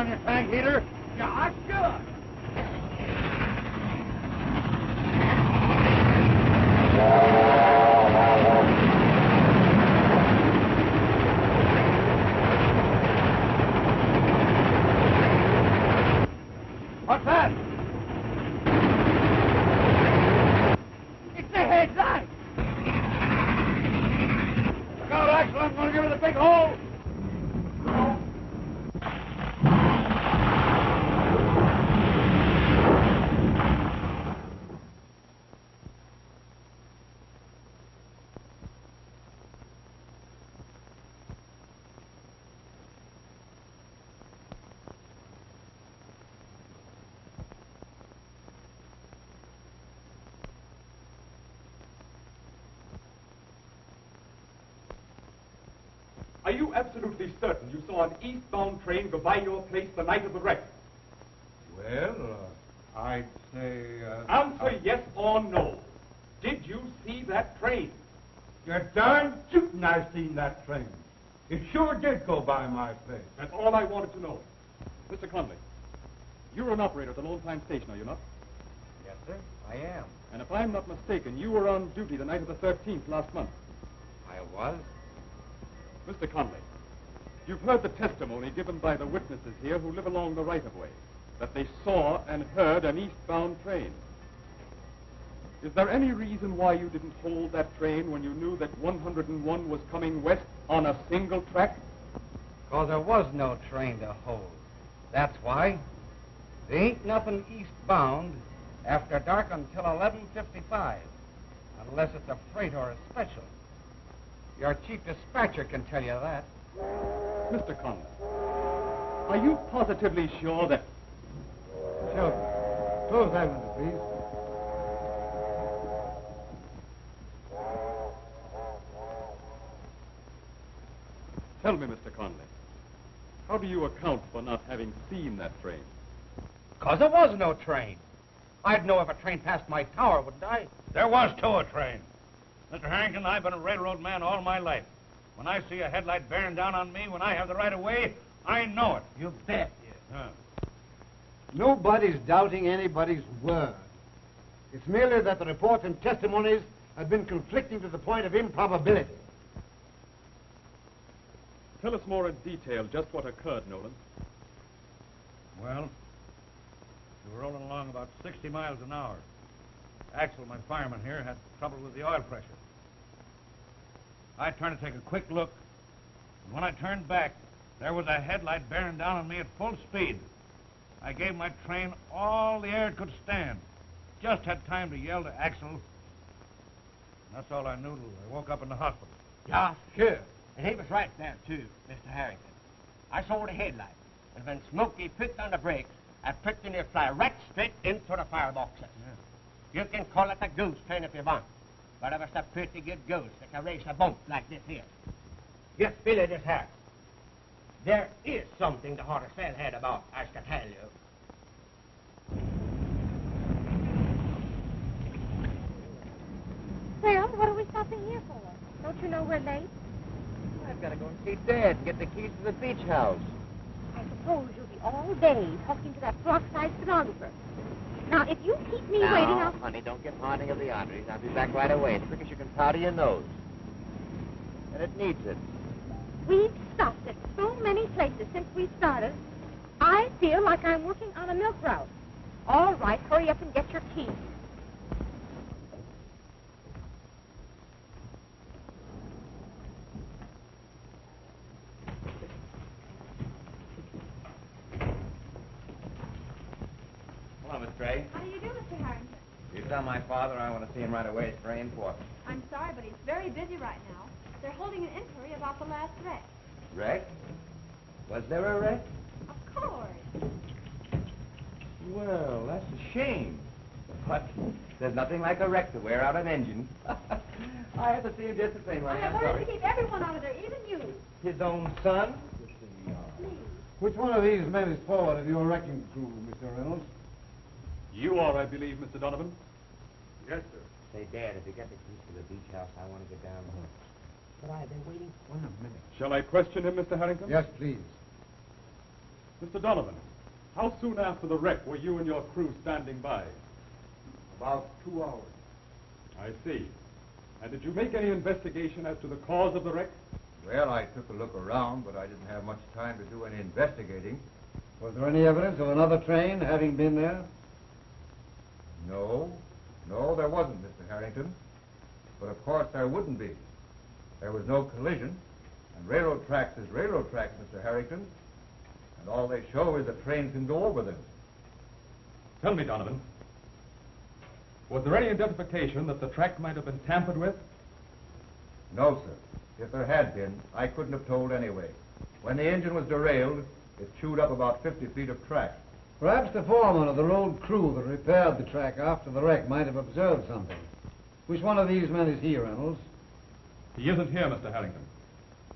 on your tank heater? Yeah, sure. What's that? It's the headlight. Look out, Axel, I'm going to give it a big hole. Are you absolutely certain you saw an eastbound train go by your place the night of the wreck? Well, I'd say... Answer yes or no. Did you see that train? You're darn tootin' I've seen that train. It sure did go by my place. That's all I wanted to know. Mr. Conley, you're an operator at the Lone Pine Station, are you not? Yes, sir, I am. And if I'm not mistaken, you were on duty the night of the 13th last month. I was. Mr. Conley, you've heard the testimony given by the witnesses here who live along the right-of-way, that they saw and heard an eastbound train. Is there any reason why you didn't hold that train when you knew that 101 was coming west on a single track? Because there was no train to hold. That's why. There ain't nothing eastbound after dark until 11:55, unless it's a freight or a special. Your chief dispatcher can tell you that. Mr. Conley, are you positively sure that... Shelby, close that window, please. Tell me, Mr. Conley, how do you account for not having seen that train? Because there was no train. I'd know if a train passed my tower, wouldn't I? There was, too, a train. Mr. Harrington, I've been a railroad man all my life. When I see a headlight bearing down on me when I have the right of way, I know it. You bet. Nobody's doubting anybody's word. It's merely that the reports and testimonies have been conflicting to the point of improbability. Tell us more in detail just what occurred, Nolan. Well, we were rolling along about 60 miles an hour. Axel, my fireman here, had trouble with the oil pressure. I turned to take a quick look, and when I turned back, there was a headlight bearing down on me at full speed. I gave my train all the air it could stand. Just had time to yell to Axel. And that's all I knew till I woke up in the hospital. Yeah, sure. And he was right there, too, Mr. Harrington. I saw the headlight, and when Smokey picked on the brakes, I picked in the fly right straight into the fireboxes. Yeah. You can call it a goose train if you want, but it was a pretty good goose that can raise a bump like this here. Just feel it this here. There is something the horse said had about, I can tell you. Well, what are we stopping here for? Don't you know we're late? I've got to go and see Dad and get the keys to the beach house. I suppose you'll be all day talking to that peroxide stenographer. Now, if you keep me waiting, I'll... honey, don't get haunting of the arteries. I'll be back right away, as quick as you can powder your nose. And it needs it. We've stopped at so many places since we started. I feel like I'm working on a milk route. All right, hurry up and get your keys. Hello, Miss Gray. How do you do, Mr. Harrington? You tell my father I want to see him right away. It's very important. I'm sorry, but he's very busy right now. They're holding an inquiry about the last wreck. Wreck? Was there a wreck? Of course. Well, that's a shame. But there's nothing like a wreck to wear out an engine. I have to see him just the same way. I have orders to keep everyone out of there, even you. His own son? Please. Which one of these men is forward of your wrecking crew, Mr. Reynolds? You are, I believe, Mr. Donovan. Yes, sir. Say, Dad, if you get the keys to the beach house, I want to get down the hill. But I've been waiting 1 minute. Shall I question him, Mr. Harrington? Yes, please. Mr. Donovan, how soon after the wreck were you and your crew standing by? About 2 hours. I see. And did you make any investigation as to the cause of the wreck? Well, I took a look around, but I didn't have much time to do any investigating. Was there any evidence of another train having been there? No, there wasn't, Mr. Harrington. But of course there wouldn't be. There was no collision, and railroad tracks is railroad tracks, Mr. Harrington. And all they show is that trains can go over them. Tell me, Donovan, was there any identification that the track might have been tampered with? No, sir. If there had been, I couldn't have told anyway. When the engine was derailed, it chewed up about 50 feet of track. Perhaps the foreman of the road crew that repaired the track after the wreck might have observed something. Which one of these men is he, Reynolds? He isn't here, Mr. Harrington.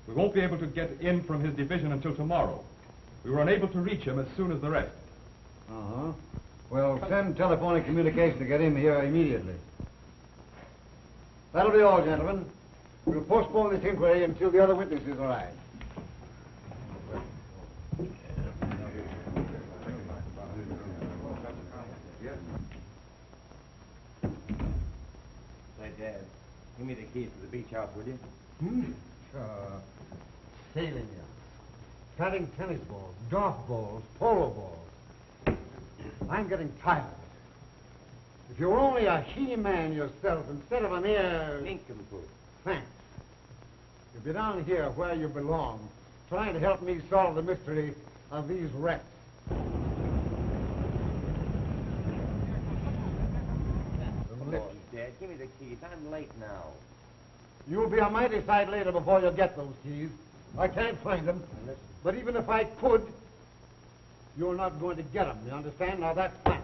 We won't be able to get in from his division until tomorrow. We were unable to reach him as soon as the rest. Uh-huh. Well, send telephonic communication to get him here immediately. That'll be all, gentlemen. We'll postpone this inquiry until the other witnesses arrive. Say, Dad, give me the keys to the beach house, will you? Sure. Sailing yachts, batting tennis balls, golf balls, polo balls. I'm getting tired of it. If you're only a he-man yourself instead of a mere... Nincompoop. Thanks. You'll be down here where you belong, trying to help me solve the mystery of these wrecks. Dad, give me the keys. I'm late now. You'll be a mighty sight later before you get those keys. I can't find them, but even if I could, you're not going to get them. You understand? Now, that's fine.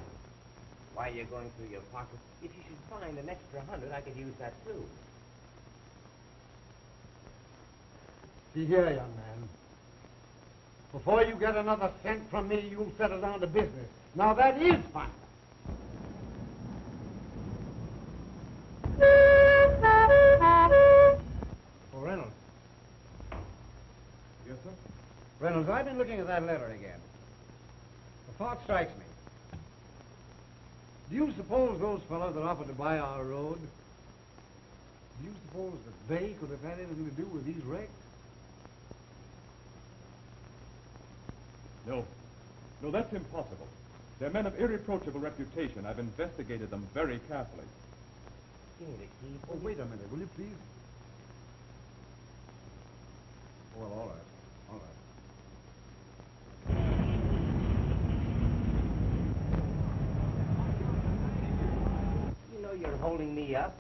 Why are you going through your pocket? If you should find an extra 100, I could use that, too. See here, young man. Before you get another cent from me, you'll settle down to business. Now, that is fine. Oh, Reynolds. Yes, sir? Reynolds, I've been looking at that letter again. A thought strikes me. Do you suppose those fellows that offered to buy our road, do you suppose that they could have had anything to do with these wrecks? No. No, that's impossible. They're men of irreproachable reputation. I've investigated them very carefully. Give me the keys. Oh, wait a minute, will you please? Well, all right. All right. You know you're holding me up.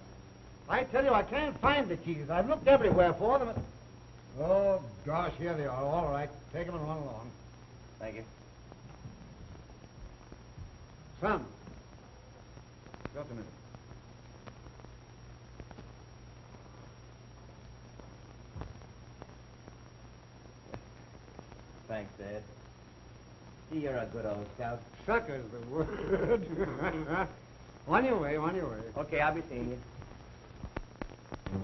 I tell you, I can't find the keys. I've looked everywhere for them. Oh, gosh, here they are. All right. Take them and run along. Thank you. Son. Just a minute. Thanks, Dad. You're a good old scout. Sucker's the word. On your way, on your way. Okay, I'll be seeing you.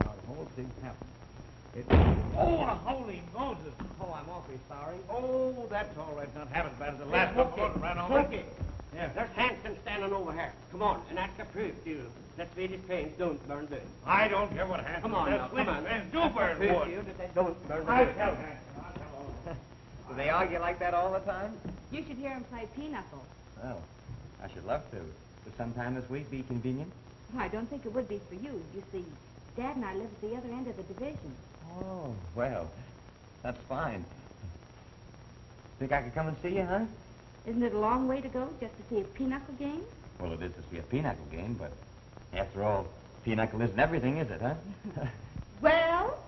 Now, the whole thing happened. Oh, holy Moses! Oh, I'm awfully sorry. Oh, that's all right. Not half as bad as the last one. Smokey. Ran over. Smokey. Yeah. There's Hanson standing over here. Come on, and that's the proof, you. Let's see these paints don't burn good. I don't care what Hanson Come on says. now, Sweet come on. friends do That's the burn proof, wood. you, that they don't burn I good. tell Hanson. I'll tell all of them. Do they argue like that all the time? You should hear him play pinochle. Well, I should love to. Would sometime this week be convenient? Well, I don't think it would be for you. You see, Dad and I live at the other end of the division. Oh, well, that's fine. Think I could come and see you, huh? Isn't it a long way to go just to see a pinochle game? Well, it is to see a pinochle game, but after all, pinochle isn't everything, is it, huh? Well,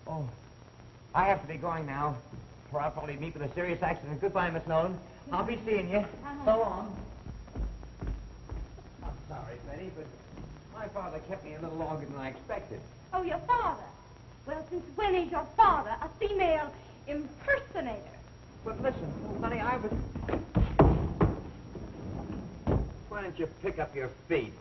Oh, I have to be going now, or I'll probably meet with a serious accident. Goodbye, Miss Nolan. I'll be seeing you. So long. I'm sorry, Betty, but my father kept me a little longer than I expected. Oh, your father. Well, since when is your father a female impersonator? But listen, honey, I was... Why don't you pick up your feet?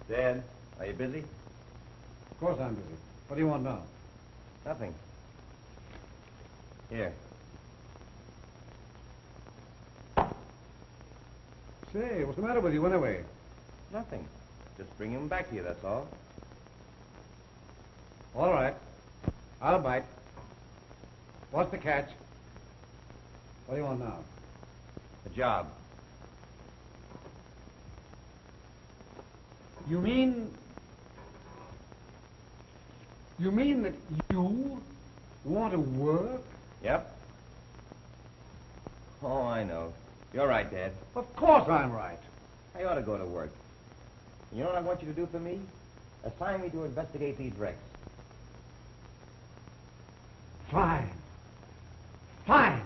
Dad, are you busy? Of course I'm busy. What do you want now? Nothing. Here. Say, what's the matter with you anyway? Nothing. Just bring him back to you, that's all. All right. I'll bite. What's the catch? What do you want now? A job. You mean that you want to work? Yep. Oh, I know. You're right, Dad. Of course I'm right. I ought to go to work. You know what I want you to do for me? Assign me to investigate these wrecks. Fine. Fine.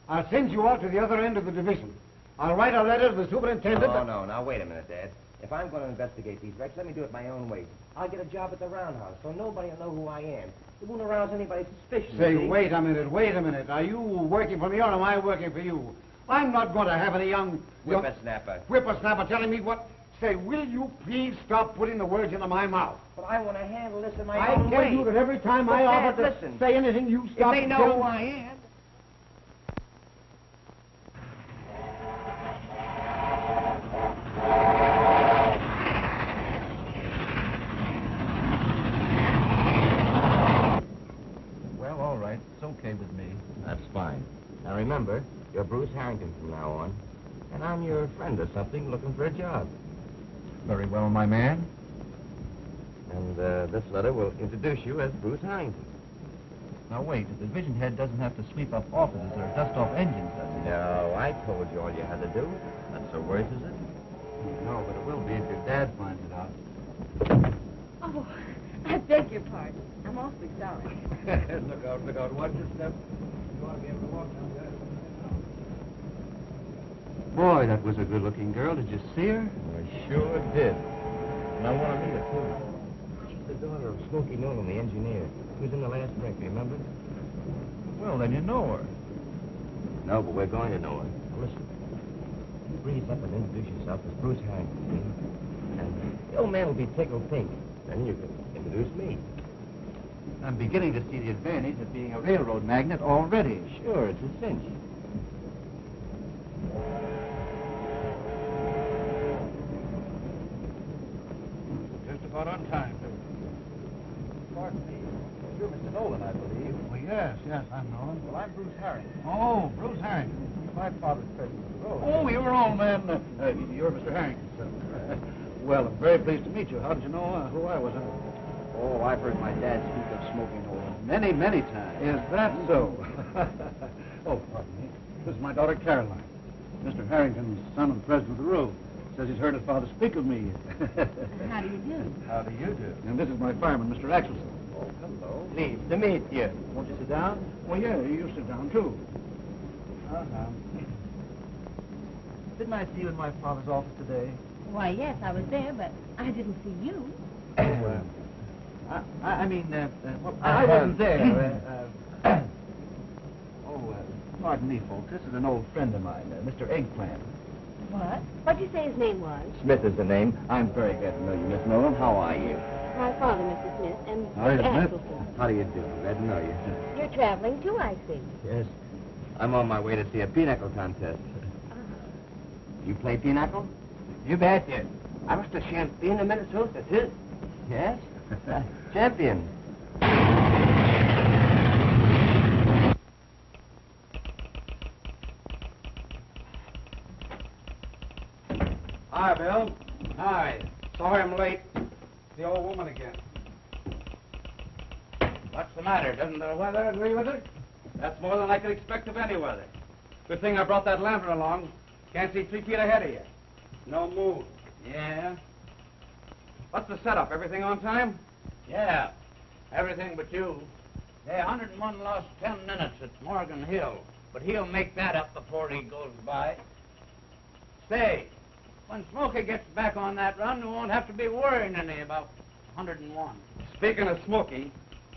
I'll send you out to the other end of the division. I'll write a letter to the superintendent. Oh, no. Now, wait a minute, Dad. If I'm going to investigate these wrecks, let me do it my own way. I'll get a job at the roundhouse, so nobody will know who I am. It won't arouse anybody's suspicion. Say, see? wait a minute. Are you working for me or am I working for you? I'm not going to have any young whippersnapper telling me what... Say, will you please stop putting the words into my mouth? But I want to handle this in my own way. I tell you that every time I offer to listen. say anything, you stop... If they know who I am... Well, all right. It's okay with me. That's fine. Now, remember, you're Bruce Harrington from now on. And I'm your friend or something looking for a job. Very well, my man. And this letter will introduce you as Bruce Harrington. Now, wait. The division head doesn't have to sweep up offices or dust off engines, does he? No, I told you all you had to do. Not so worse, is it? No, but it will be if your dad finds it out. Oh, I beg your pardon. I'm awfully sorry. Look out. Watch your step. You ought to be able to walk down there. Boy, that was a good-looking girl. Did you see her? I sure did. And I want to meet her, too. She's the daughter of Smokey Nolan, the engineer. He was in the last wreck, remember? Well, then you know her. No, but we're going to know her. Now, listen. You breeze up and introduce yourself as Bruce Harrington, see? And the old man will be tickled pink. Then you can introduce me. I'm beginning to see the advantage of being a railroad magnate already. Sure, it's a cinch. Just about on time, too. Pardon me. You're Mr. Nolan, I believe. Well, yes, I'm Nolan. Well, I'm Bruce Harrington. Oh, Bruce Harrington. My father's president of the road. Oh, you're old man. You're Mr. Harrington, sir. Well, I'm very pleased to meet you. How did you know who I was? Oh, I've heard my dad speak of Smoking Nolan many times. Is that so? Oh, pardon me. This is my daughter, Caroline. Mr. Harrington's son and president of the road. Says he's heard his father speak of me. How do you do? How do you do? And this is my fireman, Mr. Axelson. Oh, hello. Pleased to meet you. Won't you sit down? Well, yeah, you sit down, too. Didn't I see you in my father's office today? Why, yes, I was there, but I didn't see you. I wasn't there. Pardon me, folks. This is an old friend of mine, Mr. Eggplant. What? What'd you say his name was? Smith is the name. I'm very glad to know you, Miss Nolan. How are you? My father, Mr. Smith, and Hi, Mr. Smith. Axelson. How do you do? Glad to know you. You're traveling, too, I see. Yes. I'm on my way to see a pinochle contest. You play pinochle? You betcha. I was the champion of Minnesota, too. Yes? Champion. Hi, Bill. Hi. Sorry I'm late. The old woman again. What's the matter? Doesn't the weather agree with her? That's more than I could expect of any weather. Good thing I brought that lantern along. Can't see 3 feet ahead of you. No moon. Yeah? What's the setup? Everything on time? Yeah, everything but you. The 101 lost 10 minutes at Morgan Hill, but he'll make that up before he goes by. Say, when Smokey gets back on that run, we won't have to be worrying any about 101. Speaking of Smokey,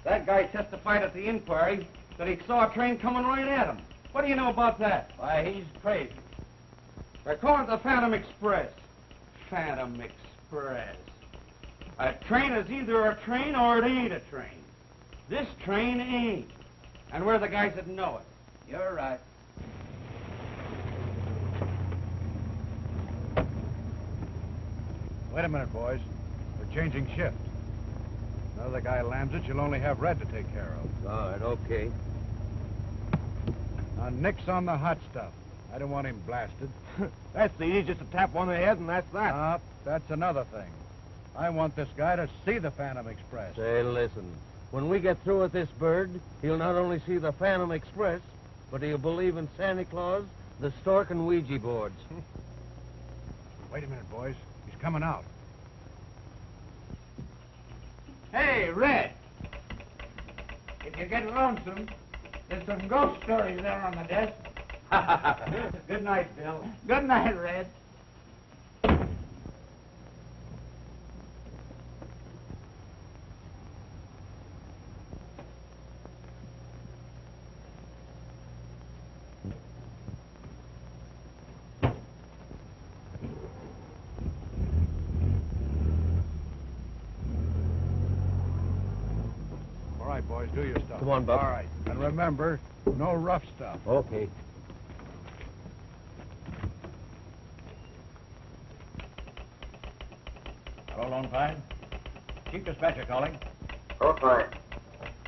that guy testified at the inquiry that he saw a train coming right at him. What do you know about that? Why, he's crazy. They're calling it the Phantom Express. Phantom Express. Express. A train is either a train or it ain't a train. This train ain't. And we're the guys that know it. You're right. Wait a minute, boys. We're changing shift. Another guy lands it, you'll only have Red to take care of. All right, okay. Now, nix on the hot stuff. I don't want him blasted. That's easy, just a tap on the head, and that's that. That's another thing. I want this guy to see the Phantom Express. Say, listen. When we get through with this bird, he'll not only see the Phantom Express, but he'll believe in Santa Claus, the stork, and Ouija boards. Wait a minute, boys. He's coming out. Hey, Red. If you get lonesome, there's some ghost stories there on the desk. Good night, Bill. Good night, Red. All right, boys, do your stuff. Come on, Buck. All right. And remember, no rough stuff. Okay. Hello, Lone Pine. Chief Dispatcher calling. Okay.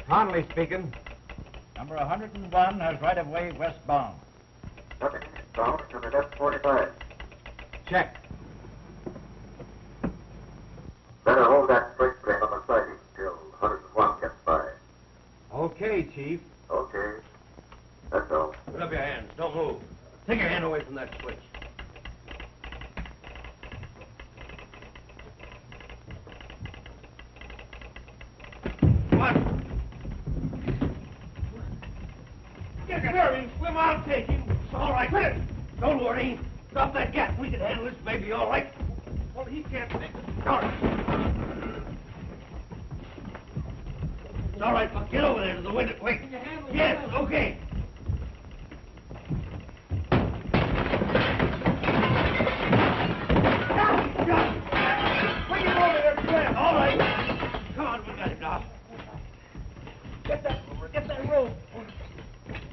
Conley speaking. Number 101 has right-of-way westbound. Nothing bound to the left 45. Check. Better hold that freight train on the siding till 101 gets by. Okay, Chief. Okay. That's all. Put up your hands. Don't move. Take your hand away from that switch. What? Get nervy, Slim. I'll take him. It's all right. Quit it. Don't worry. Drop that gas. We can handle this baby all right. Well, he can't take it. All right. It's all right, Buck. Get over there to the window, quick. Yes, okay. Bring him over there, Slim. All right. Come on, we got him now. Get that rope.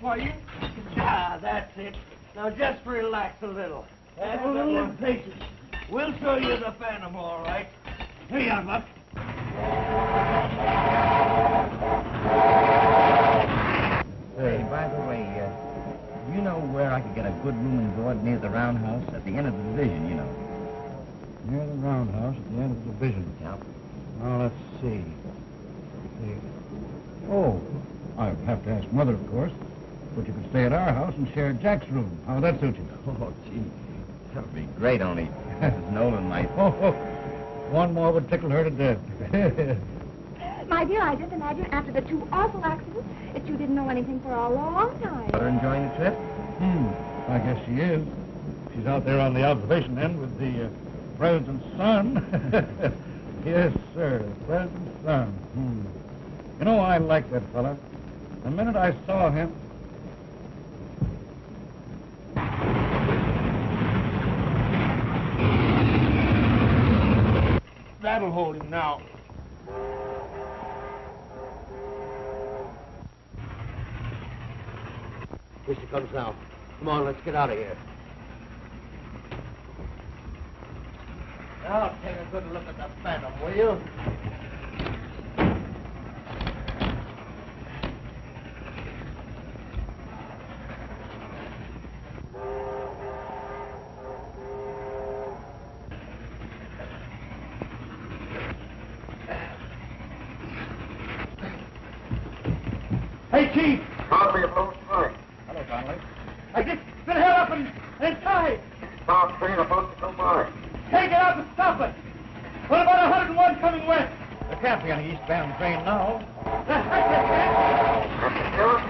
Why, you... Ah, that's it. Now, just relax a little. Have a little impatience. We'll show you the Phantom, all right. Here you are, Buck. Hey, by the way, do you know where I could get a good room and board near the roundhouse at the end of the division, you know? Near the roundhouse at the end of the division. Yeah. Now, let's see. Oh, I'd have to ask Mother, of course. But you could stay at our house and share Jack's room. How would that suit you? Oh, gee, that would be great, only Mrs. Nolan might... One more would tickle her to death. My dear, I just imagine after the two awful accidents that you didn't know anything for a long time. Are enjoying the trip? I guess she is. She's out there on the observation end with the President's son. Yes, sir, the President's son. You know, I like that fella. The minute I saw him... That'll hold him now. Here she comes now. Come on, let's get out of here. Now, take a good look at the Phantom, will you? Hey, Chief. Conley approach right. Hello, Conley. I just been held up and tied. Stop train about to go by. Take it out and stop it. What about 101 coming west? There can't be any eastbound train now. That's it, Sheriff.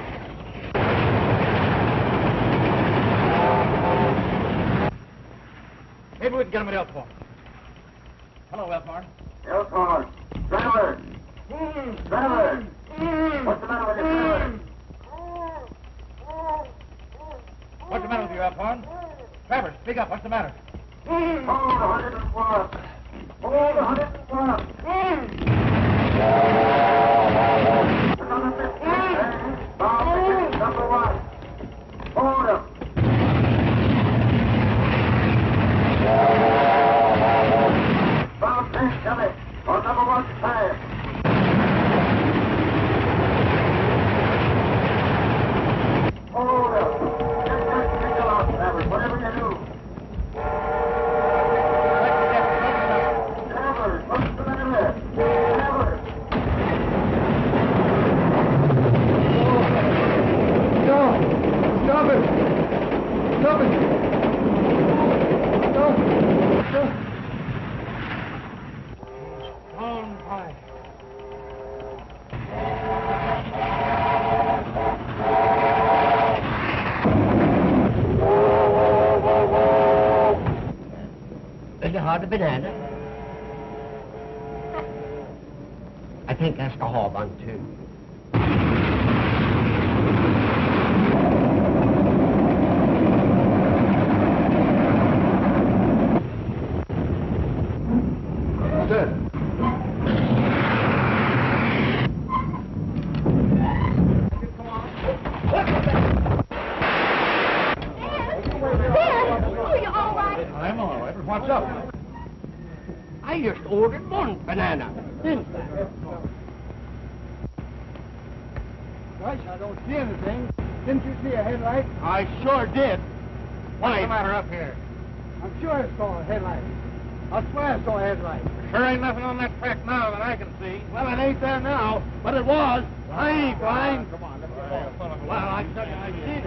Maybe we can get him at Elkhorn. Hello, Elkhorn. Elkhorn. Driver. Driver. What's the matter with you, driver? What's the matter with you, Elkhorn? Travers, speak up. What's the matter? Hold 101. Hold the banana. I think that's the haw bun, too. What's up? I just ordered one banana, didn't I? Gosh, I don't see anything. Didn't you see a headlight? I sure did. What's the matter up here? I'm sure I saw a headlight. I swear I saw a headlight. Sure ain't nothing on that track now that I can see. Well, it ain't there now, but it was. I ain't blind. Come on, let's get on. Well, I tell you, I seen it.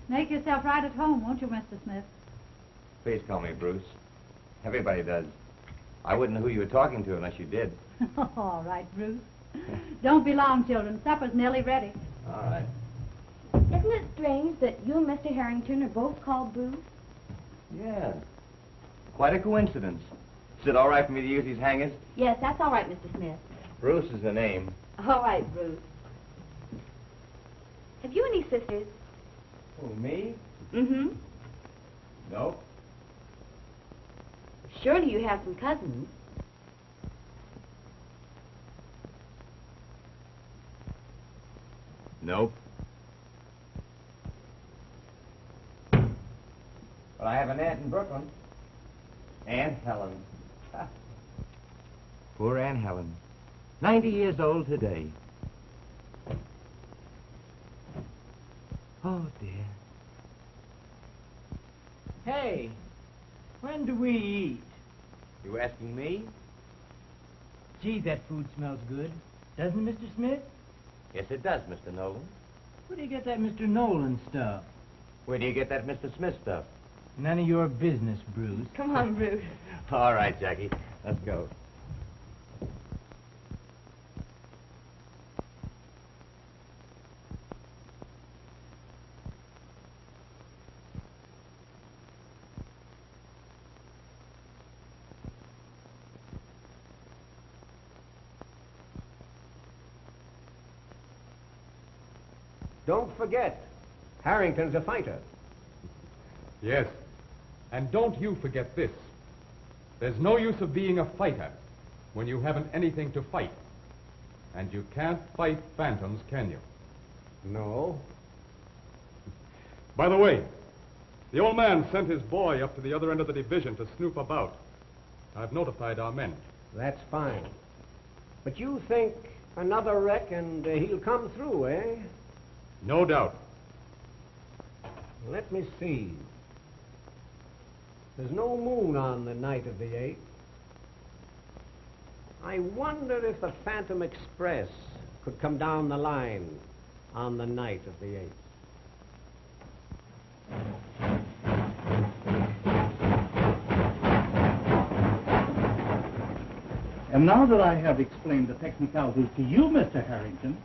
Make yourself right at home, won't you, Mr. Smith? Please call me Bruce. Everybody does. I wouldn't know who you were talking to unless you did. All right, Bruce. Don't be long, children. Supper's nearly ready. All right. Isn't it strange that you and Mr. Harrington are both called Bruce? Yeah. Quite a coincidence. Is it all right for me to use these hangers? Yes, that's all right, Mr. Smith. Bruce is the name. All right, Bruce. Have you any sisters? Who, me? Mm-hmm. No. Surely you have some cousins. Nope. But I have an aunt in Brooklyn. Aunt Helen. Poor Aunt Helen. 90 years old today. Oh, dear. Hey, when do we eat? You asking me? Gee, that food smells good. Doesn't it, Mr. Smith? Yes, it does, Mr. Nolan. Where do you get that Mr. Nolan stuff? Where do you get that Mr. Smith stuff? None of your business, Bruce. Come on, Bruce. All right, Jackie. Let's go. Don't forget, Harrington's a fighter. Yes. And don't you forget this. There's no use of being a fighter when you haven't anything to fight. And you can't fight phantoms, can you? No. By the way, the old man sent his boy up to the other end of the division to snoop about. I've notified our men. That's fine. But you think another wreck and he'll come through, eh? No doubt. Let me see. There's no moon on the night of the 8th. I wonder if the Phantom Express could come down the line on the night of the 8th. And now that I have explained the technicalities to you, Mr. Harrington,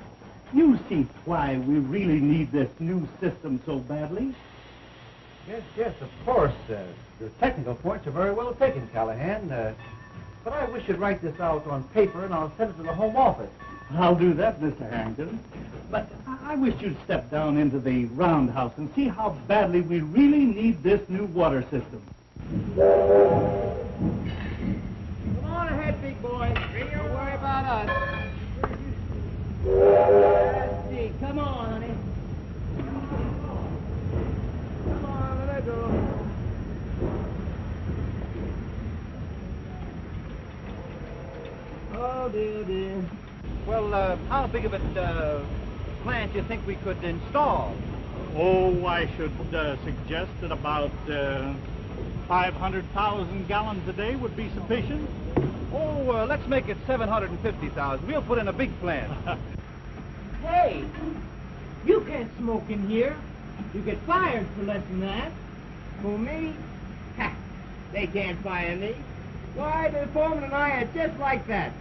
you see why we really need this new system so badly. Yes, of course. Your technical points are very well taken, Callahan. But I wish you'd write this out on paper, and I'll send it to the Home Office. I'll do that, Mr. Harrington. But I wish you'd step down into the roundhouse and see how badly we really need this new water system. Come on ahead, big boy. Don't worry about us. Let's see. Come on, honey. Come on, let her go. Oh, dear. Well, how big of a plant do you think we could install? Oh, I should suggest that about 500,000 gallons a day would be sufficient. Oh, let's make it 750,000. We'll put in a big plant. Hey, you can't smoke in here. You get fired for less than that. For me? Ha! They can't fire me. Why, the foreman and I are just like that.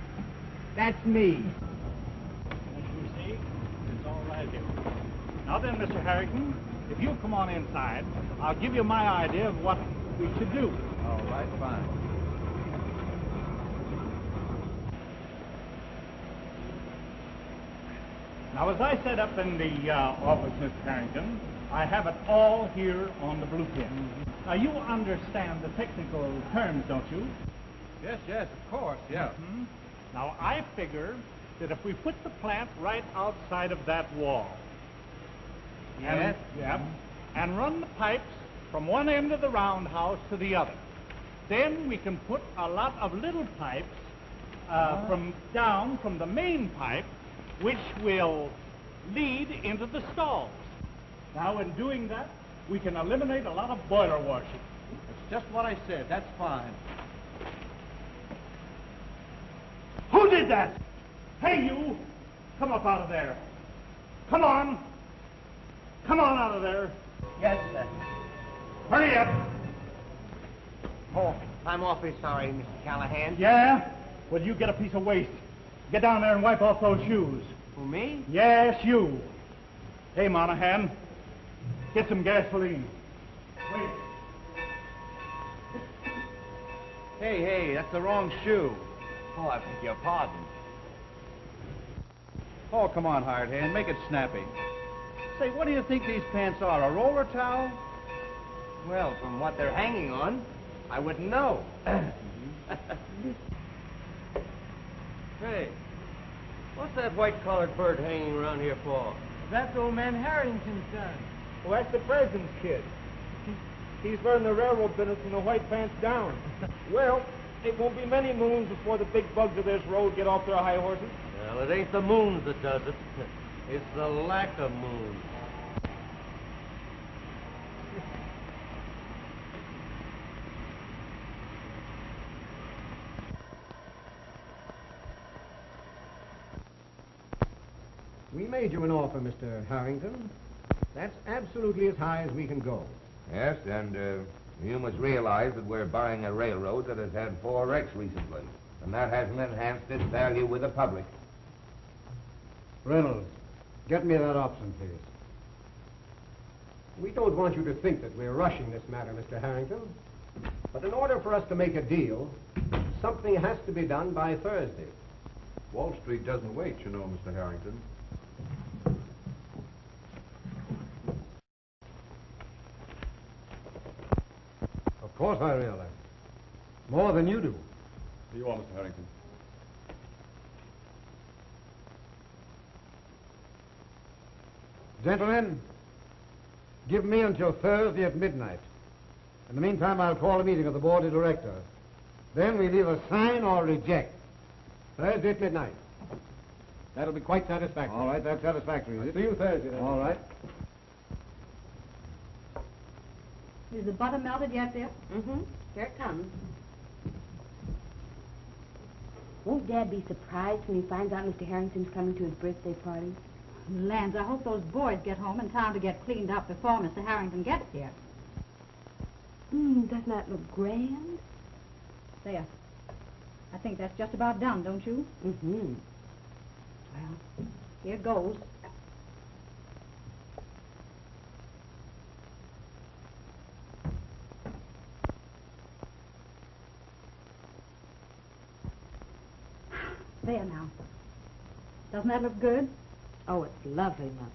That's me. As you see, it's all right here. Now then, Mr. Harrington, if you come on inside, I'll give you my idea of what we should do. All right, fine. Now, as I set up in the office, Mr. Harrington, I have it all here on the blueprint. Now, you understand the technical terms, don't you? Yes, of course, yeah. Mhm. Now, I figure that if we put the plant right outside of that wall, Yes? and run the pipes from one end of the roundhouse to the other, then we can put a lot of little pipes from the main pipe, which will lead into the stalls. Now, in doing that, we can eliminate a lot of boiler washing. That's just what I said. That's fine. Who did that? Hey, you! Come up out of there. Come on! Come on out of there. Yes, sir. Hurry up. Oh, I'm awfully sorry, Mr. Callahan. Yeah? Well, you get a piece of waste. Get down there and wipe off those shoes. Who, me? Yes, you. Hey, Monahan, get some gasoline. Wait. Hey, that's the wrong shoe. Oh, I beg your pardon. Oh, come on, hired hand, make it snappy. Say, what do you think these pants are, a roller towel? Well, from what they're hanging on, I wouldn't know. Hey, what's that white-collared bird hanging around here for? That's old man Harrington's son. Well, that's the president's kid. He's learned the railroad business from the white pants down. Well, it won't be many moons before the big bugs of this road get off their high horses. Well, it ain't the moons that does it. It's the lack of moons. We made you an offer, Mr. Harrington. That's absolutely as high as we can go. Yes, and you must realize that we're buying a railroad that has had 4 wrecks recently, and that hasn't enhanced its value with the public. Reynolds, get me that option, please. We don't want you to think that we're rushing this matter, Mr. Harrington. But in order for us to make a deal, something has to be done by Thursday. Wall Street doesn't wait, you know, Mr. Harrington. Of course I realize. More than you do. Here you are, Mr. Harrington. Gentlemen, give me until Thursday at midnight. In the meantime, I'll call a meeting of the board of directors. Then we'll either sign or reject. Thursday at midnight. That'll be quite satisfactory. All right, that's satisfactory. I'll see you Thursday, then. All right. Is the butter melted yet, dear? Mm-hmm. Here it comes. Won't Dad be surprised when he finds out Mr. Harrington's coming to his birthday party? Lands, I hope those boys get home in time to get cleaned up before Mr. Harrington gets here. Doesn't that look grand? There. I think that's just about done, don't you? Mm-hmm. Well, here goes. There now. Doesn't that look good? Oh, it's lovely, Mother.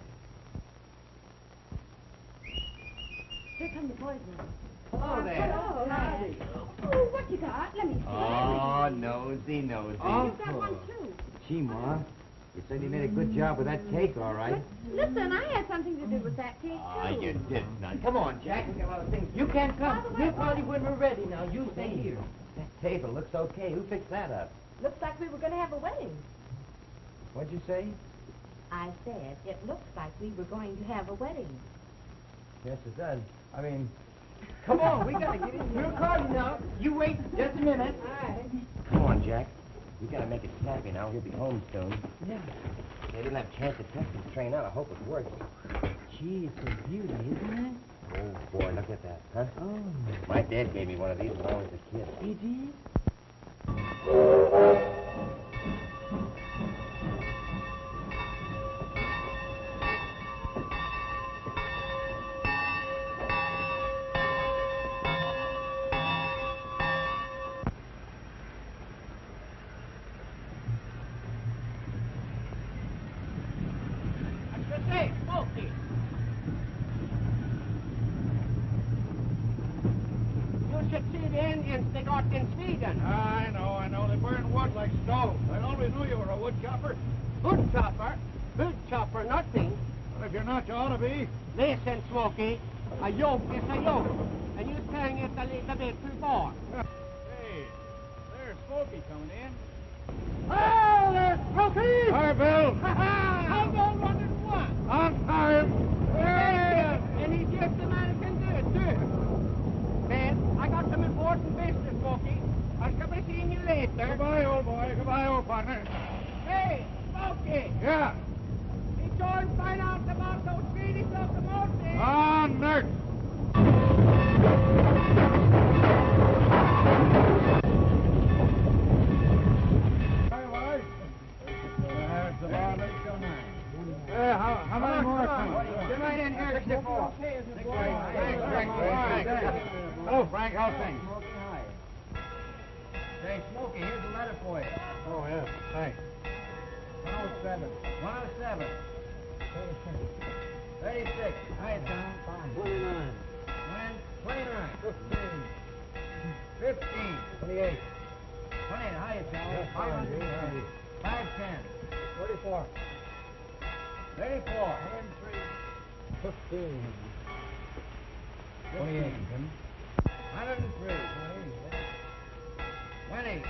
Here come the boys now. Hello there. Hello. Howdy. Oh, what you got? Let me see. Oh, nosy. You've got one, too. Gee, Ma, you certainly made a good job with that cake, all right. Listen, I had something to do with that cake, too. Ah, you did not. Come on, Jack. We got a lot of things. You can't come. We'll party when we're ready. Now, you stay here. That table looks okay. Who fixed that up? Looks like we were going to have a wedding. What'd you say? I said, it looks like we were going to have a wedding. Yes, it does. I mean, come on. We gotta get in here. We're calling now. You wait just a minute. All right. Come on, Jack. We gotta make it snappy now. He'll be home soon. Yeah. They didn't have a chance to test this train out. I hope it works. Gee, it's a beauty, isn't it? Oh, boy, look at that, huh? Oh. My dad gave me one of these when I was a kid. He did? Hey, Smokey! You should see the Indians they got in Sweden. I know. They burn wood like stoves. I always knew you were a wood chopper. Wood chopper? Wood chopper, nothing. Well, if you're not, you ought to be. Listen, Smokey, a yoke is a yoke, and you're carrying it a little bit too far. Hey, there's Smokey coming in. Oh, there's Smokey! Hi, Bill. How about 101? On time. Yeah, and he's just the man who can do it, too. Man, I got some important business, Smokey. I'll come and see you later. Goodbye, old boy. Goodbye, old partner. Hey, Smokey! Yeah. Be sure and find out about those Swedish locomotives. On nurse. How many more coming? Get right in here, 64. Hello, Frank. How's things? Say, Smokey, here's a letter for you. Oh, yeah. Thanks. 107. 107. 36. Hi, Tom. 29. 29. 15. 28. 28. Hiya, Charlie. 510. 510. 34. 34. 103. 15. 28. 103. 20.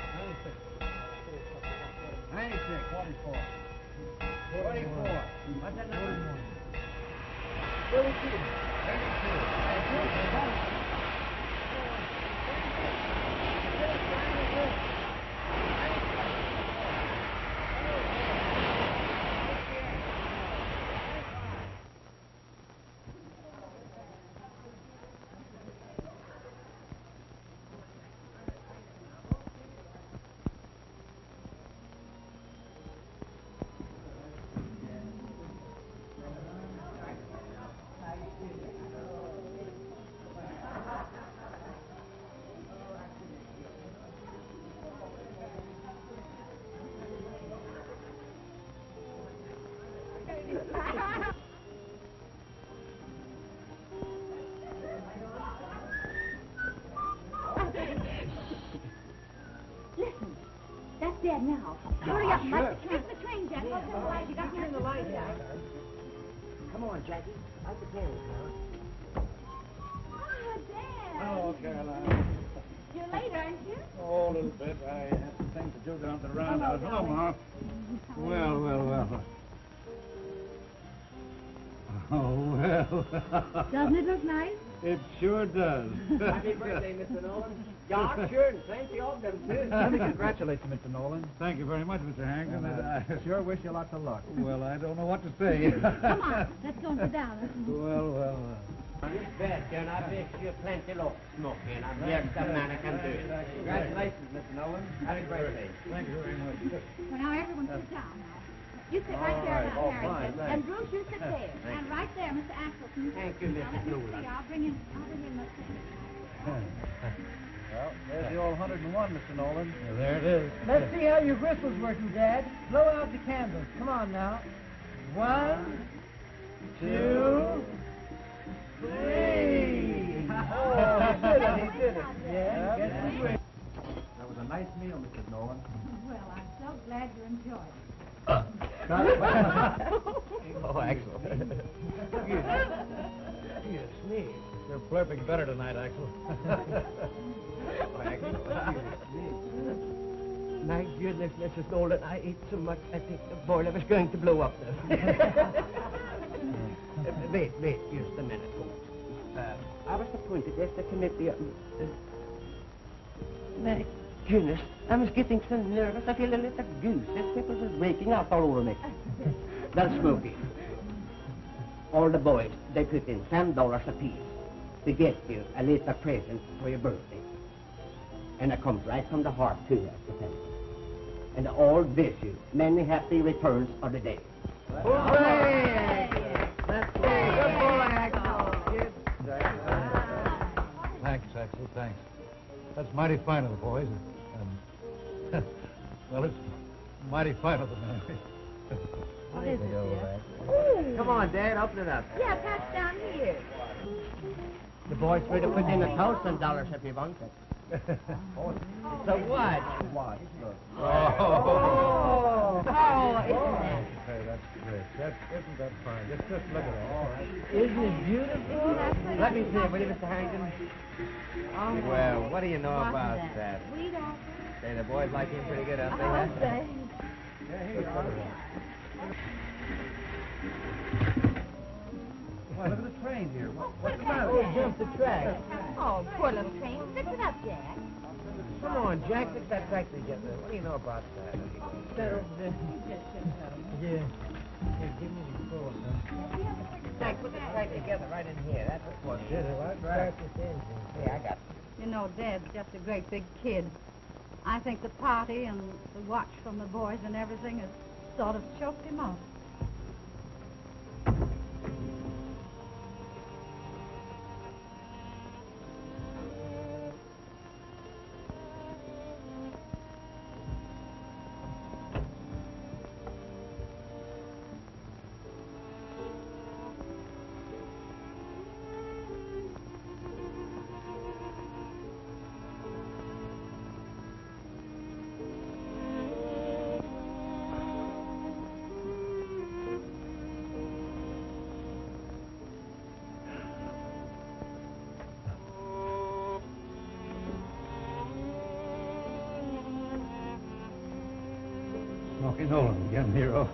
96. 44. 44. What's that number? 32. 32. Listen, that's dead now. Hurry up, Mike. It's the train, Jack. What's the light? You got to turn the light down. Come on, Jackie. Light the candles now. Oh, Dad. Hello, Caroline. You're late, aren't you? Oh, a little bit. I had some things to do down at the roundhouse. Hello, Ma. Well. Oh, well. Doesn't it look nice? It sure does. Happy birthday, Mr. Nolan. Yeah, sure, and plenty of them, too. Let me congratulate you, Mr. Nolan. Thank you very much, Mr. Harrington. I sure wish you lots of luck. Well, I don't know what to say. Come on, let's go and sit down. Well. You bet, and I wish you plenty luck, Smokey, and I'm just the man who can do it. Congratulations, Mr. Nolan. Happy birthday. Thank you very much. Well, now everyone sit down now. You sit right there now, Oh, Harrington. fine, And Bruce, you sit there. And right there, Mr. Axelson. Thank you, Now, Mrs. let me Nolan. see. I'll bring in the thing. Well, there's the old 101, Mr. Nolan. There it is. Let's see how your whistle's working, Dad. Blow out the candles. Come on now. 1, 2, 3. Oh, he did it. Yeah, get the swing. That was a nice meal, Mr. Nolan. Well, I'm so glad you enjoyed it. Oh, Axel. You sneeze. You're blurping better tonight, Axel. My goodness, Mrs. Nolan, I ate so much, I think the boiler was going to blow up there. Wait, just a minute, folks. I was appointed as the committee. My goodness, I was getting so nervous, I feel a little goose. As people was waking up all over me. Well, Smokey, all the boys, they put in $10 apiece to get you a little present for your birthday. And it comes right from the heart, too, I suppose. and all wishes many happy returns of the day. Hooray! That's good boy, Axel. Thanks, Axel, thanks. That's mighty fine of the boys. And, well, it's mighty fine of the man. What is it, dear? Come on, Dad, open it up. Yeah, pass down here. The boys free to put in $1,000 if you want it. It's a watch. Watch, look. Oh, isn't that? Hey, that's great. Isn't that fine? Just look at that. Isn't it beautiful? Let me see it, will you, Mr. Harrington? Well, what do you know Wasn't about that that? sweet, Arthur? Say, the boys like him pretty good, don't they? I'll huh? say. Yeah, here you are. Why, look at the train here. What's the matter? Oh, jump the track. Oh, poor little train. Fix it up, Jack. Come on, Jack, fix that tractor together. What do you know about that? That over there. Yeah. Here, give me the floor, son. Jack, put the tractor together right in here. That's what Did it? I start this engine. Yeah, I got it. You know, Dad's just a great big kid. I think the party and the watch from the boys and everything has sort of choked him up. Smokey Nolan again, hero.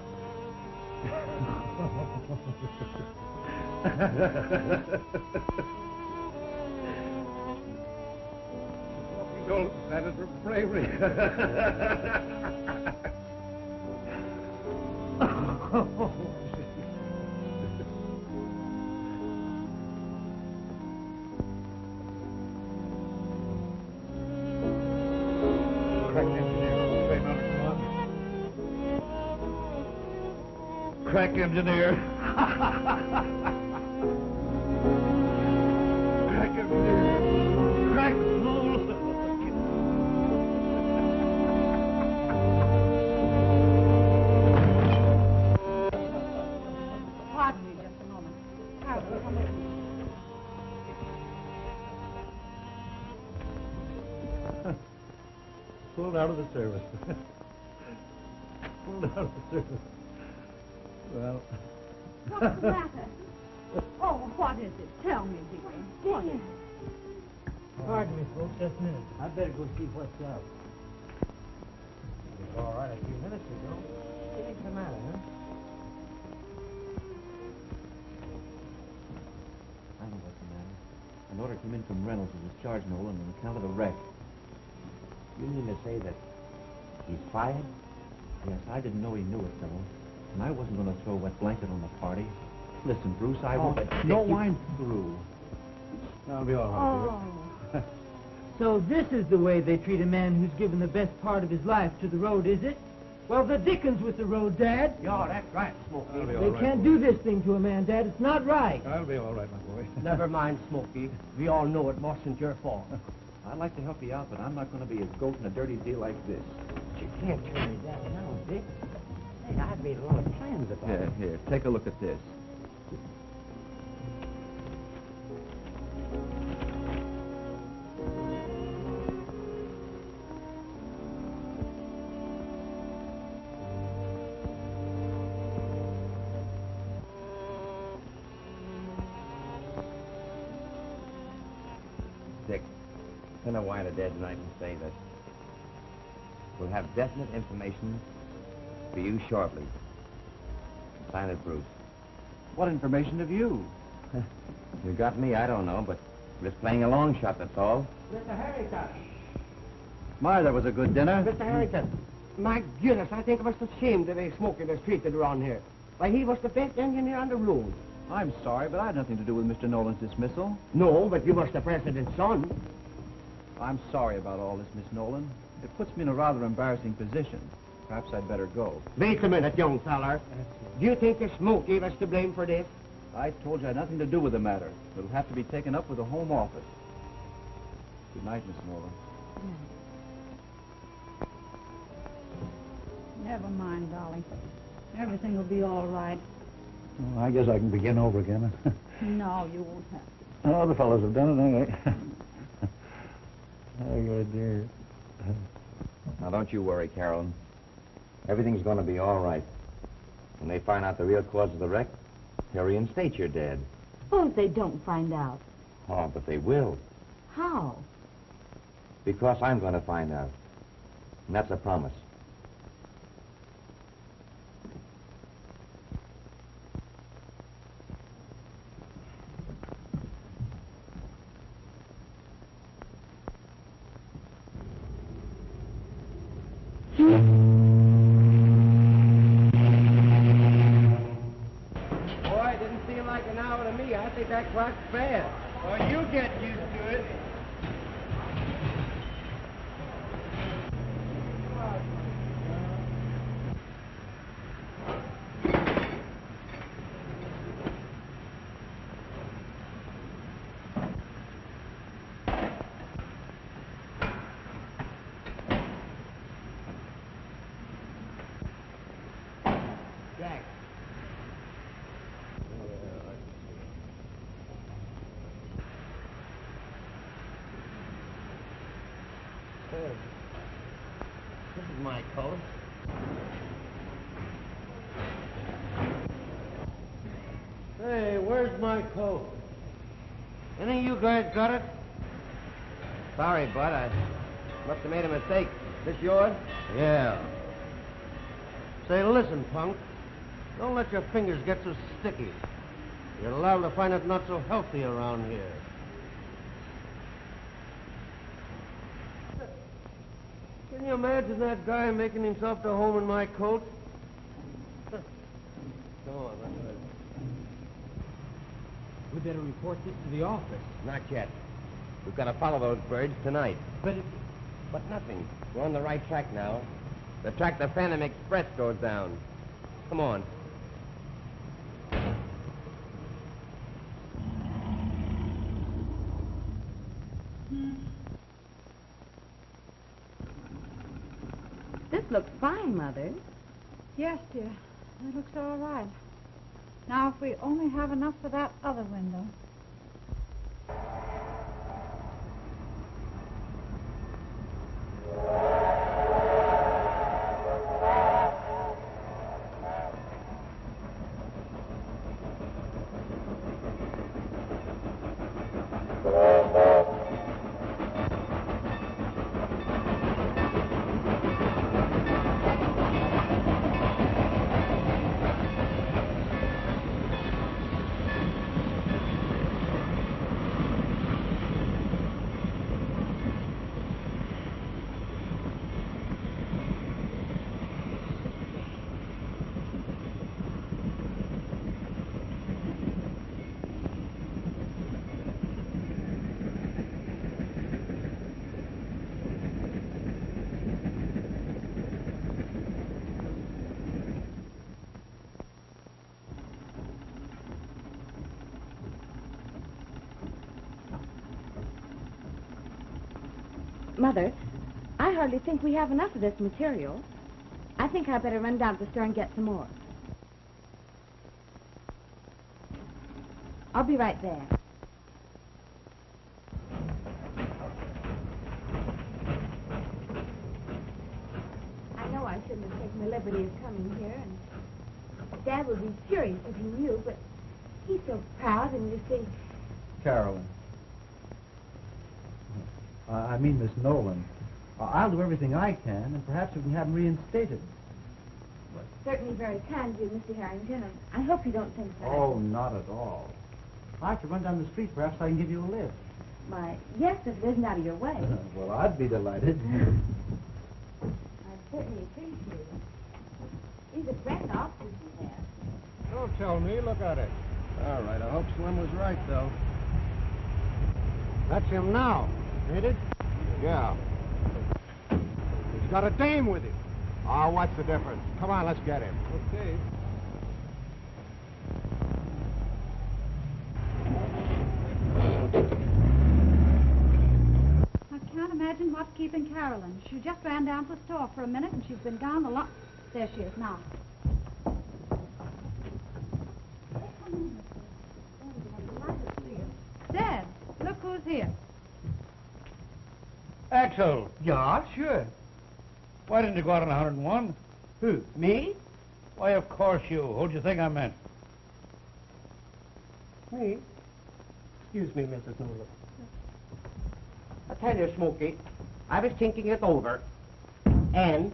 Smokey Nolan standing for bravery. Crack engineer. Crack engineer. Crack Pardon me just a moment. Harold, come with me. Pulled out of the service. Pulled out of the service. Well. What's the matter? Oh, what is it? Tell me, dear. What is it? Pardon me, folks, just a minute. I better go see what's up. It was all right a few minutes ago. What's the matter, huh? I know what's the matter. An order came in from Reynolds to discharge Nolan on account of the wreck. You mean to say that he's fired? Yes, I didn't know he knew it, though. And I wasn't going to throw a wet blanket on the party. Listen, Bruce, I won't... No, I'm through. I'll be all right, Oh. So this is the way they treat a man who's given the best part of his life to the road, is it? Well, the dickens with the road, Dad. Yeah, that's right, Smokey. I'll be all They right, can't boy. do this thing to a man, Dad. It's not right. I'll be all right, my boy. Never mind, Smokey. We all know it wasn't your fault. I'd like to help you out, but I'm not going to be a goat in a dirty deal like this. You can't turn me down now, Dick. Hey, I've made a lot of plans about it. Here, take a look at this. Dick, send a wire to Dad tonight and say that we'll have definite information for you shortly. Sign it, Bruce. What information have you? You got me, I don't know, but just playing a long shot, that's all. Mr. Harrington. My, that was a good dinner. Mr. Harrington. My goodness, I think it was a shame the way Smokey was treated around here. Why, he was the best engineer on the road. I'm sorry, but I had nothing to do with Mr. Nolan's dismissal. No, but you was the president's son. I'm sorry about all this, Miss Nolan. It puts me in a rather embarrassing position. perhaps I'd better go. Wait a minute, young feller. Do you think the smoke gave us to blame for this? I told you I had nothing to do with the matter. It'll have to be taken up with the Home Office. Good night, Miss Nolan. Never mind, Dolly. Everything will be all right. Well, I guess I can begin over again. No, you won't have to. Oh, the fellows have done it anyway. Oh, good dear. Now, don't you worry, Carolyn. Everything's going to be all right. When they find out the real cause of the wreck, they'll reinstate your dad. Suppose they don't find out. Oh, but they will. How? Because I'm going to find out. And that's a promise. Boy, it didn't seem like an hour to me. I think that clock's fast. Well, you get used to it. Jack. This is my coat. Hey, where's my coat? Any of you guys got it? Sorry, Bud. I must have made a mistake. This yours? Yeah. Say, listen, punk. Don't let your fingers get so sticky. You're liable to find it not so healthy around here. Can you imagine that guy making himself to home in my coat? Come on, let's go. We better report this to the office. Not yet. We've got to follow those birds tonight. But nothing. We're on the right track now. The track the Phantom Express goes down. Come on. This looks fine, Mother. Yes, dear. It looks all right. Now, if we only have enough for that other window. Mother, I hardly think we have enough of this material. I think I better run down to the store and get some more. I'll be right there. I know I shouldn't have taken the liberty of coming here, and Dad would be furious if he knew, but he's so proud, and you see... Carolyn. I mean, Miss Nolan. I'll do everything I can, and perhaps we can have him reinstated. Well, certainly very kind of you, Mr. Harrington, and I hope you don't think that... Oh, not at all. I have to run down the street. Perhaps I can give you a lift. Why, yes, if it isn't out of your way. Well, I'd be delighted. I certainly appreciate it. He's a friend officer you have. Don't tell me. Look at it. All right, I hope Slim was right, though. That's him now, ain't it? Yeah. He's got a dame with him. Oh, what's the difference? Come on, let's get him. Okay. I can't imagine what's keeping Carolyn. She just ran down to the store for a minute, and she's been gone a lot. There she is now. Dad, look who's here. Axel. Yeah, sure. Why didn't you go out on 101? Who, me? Why, of course you. Who'd you think I meant? Me? Excuse me, Mrs. Nolan. I tell you, Smokey, I was thinking it over, and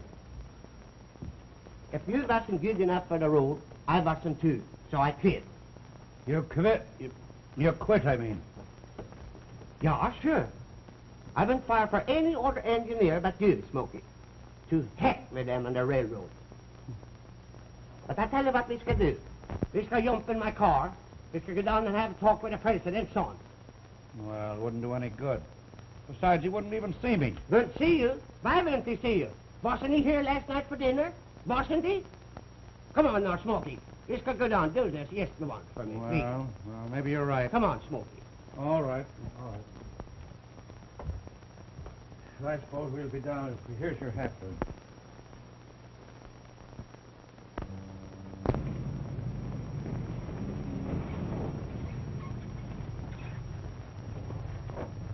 if you wasn't good enough for the road, I wasn't too, so I quit. You quit? You quit, I mean. Yeah, sure. I wouldn't fire for any other engineer but you, Smokey. To heck with them on the railroad. But I tell you what we should do. We should jump in my car. We should go down and have a talk with the president, son. Well, it wouldn't do any good. Besides, he wouldn't even see me. Wouldn't see you? Why wouldn't he see you? Wasn't he here last night for dinner? Wasn't he? Come on now, Smokey. We should go down. Do this yes once for me, please. Well, maybe you're right. Come on, Smokey. All right. I suppose we'll be down. Here's your hat, then.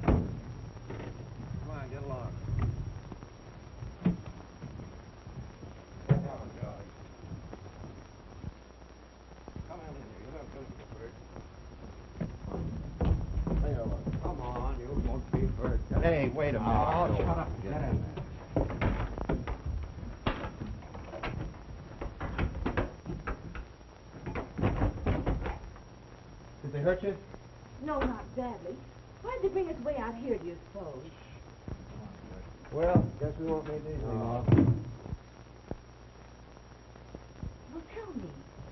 Come on, get along. Come on in here. You have business first. Come on, you won't be first. Hey, wait a minute. Oh, shut up. Get in there. Did they hurt you? No, not badly. Why'd they bring us way out here, do you suppose? Well, guess we won't make anything. Well, tell me.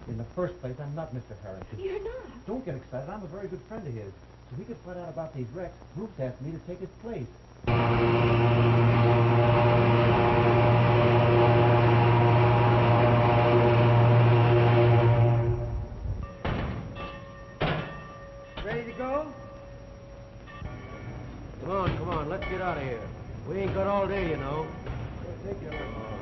In the first place, I'm not Mr. Harrington. You're not. Don't get excited. I'm a very good friend of his. So we could find out about these wrecks. Bruce asked me to take his place. Ready to go? Come on, let's get out of here. We ain't got all day, you know. We'll take you. Come on.